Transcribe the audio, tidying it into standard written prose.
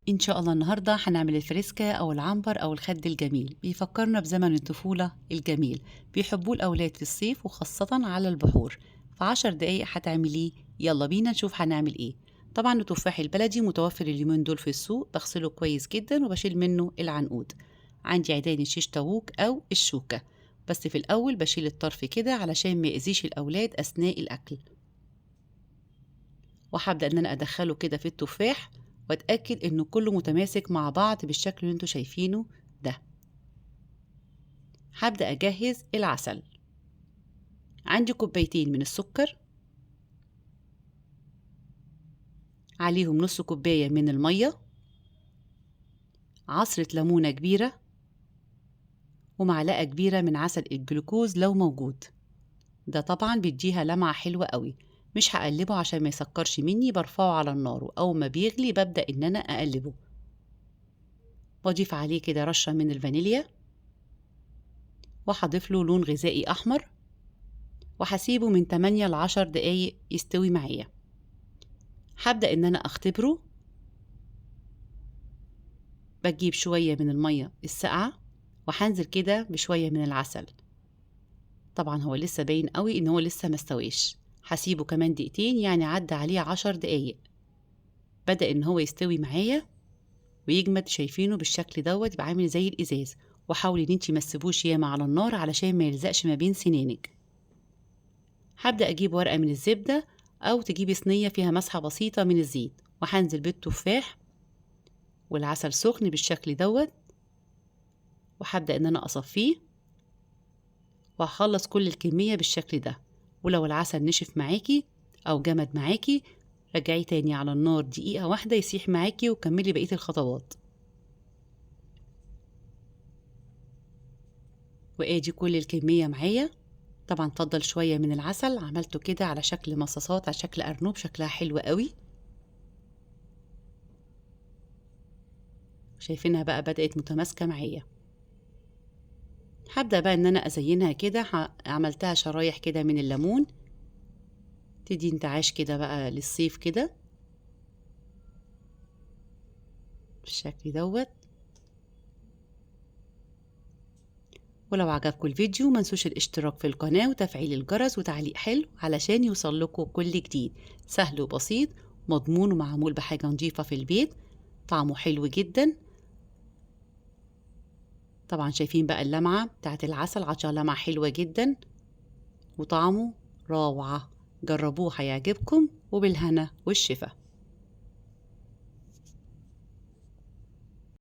إن شاء الله النهاردة هنعمل الفريسكا أو العنبر أو الخد الجميل، بيفكرنا بزمن الطفولة الجميل، بيحبوه الأولاد في الصيف وخاصة على البحور. في 10 دقايق هتعمليه. يلا بينا نشوف هنعمل إيه. طبعا التفاح البلدي متوفر اليومين دول في السوق، بغسله كويس جدا وبشيل منه العنقود. عندي عيدان الشيش تاووك أو الشوكة، بس في الأول بشيل الطرف كده علشان ما يأذيش الأولاد أثناء الأكل. وهبدأ إن أنا أدخله كده في التفاح وأتأكد إنه كله متماسك مع بعض بالشكل اللي انتوا شايفينه ده. هبدأ أجهز العسل. عندي كوبايتين من السكر، عليهم نص كوباية من المية، عصرة ليمونة كبيرة، ومعلقة كبيرة من عسل الجلوكوز لو موجود. ده طبعا بيديها لمعة حلوة قوي. مش هقلبه عشان ما يسكرش مني، برفعه على النار وأول ما بيغلي ببدأ إن أنا أقلبه. وأضيف عليه كده رشة من الفانيليا، وهضيف له لون غذائي أحمر، وهسيبه من 8 ل 10 دقايق يستوي معايا. هبدأ إن أنا أختبره. بجيب شوية من المية الساقعة وهنزل كده بشوية من العسل. طبعا هو لسه باين قوي إن هو لسه مستويش. هسيبه كمان دقيقتين، يعني عدى عليه 10 دقايق. بدأ إن هو يستوي معايا ويجمد، شايفينه بالشكل دوت، يبقى عامل زي الإزاز. وحاولي إن انتي ما تسيبوش ياما على النار علشان ما يلزقش ما بين سنانك. هبدأ أجيب ورقة من الزبدة أو تجيبي صينية فيها مسحة بسيطة من الزيت، وهنزل بالتفاح والعسل سخن بالشكل دوت، وهبدأ إن أنا أصفيه وهخلص كل الكمية بالشكل ده. ولو العسل نشف معاكي أو جمد معاكي، رجعيه تاني على النار دقيقة واحدة يسيح معاكي وكملي بقية الخطوات. وادي كل الكمية معايا. طبعا فضل شوية من العسل، عملته كده على شكل مصاصات، على شكل أرنوب، شكلها حلو قوي. شايفينها بقى بدأت متماسكة معايا. هبدأ بقى إن أنا أزينها كده. عملتها شرايح كده من الليمون، تدي انتعاش كده بقى للصيف كده بالشكل دوت. ولو عجبكم الفيديو منسوش الاشتراك في القناة وتفعيل الجرس وتعليق حلو علشان يوصل لكم كل جديد. سهل وبسيط، مضمون ومعمول بحاجة نظيفة في البيت، طعمه حلو جدا. طبعا شايفين بقى اللمعة بتاعت العسل، عطشة لمعة حلوة جدا وطعمه روعة. جربوه هيعجبكم، وبالهنا والشفا.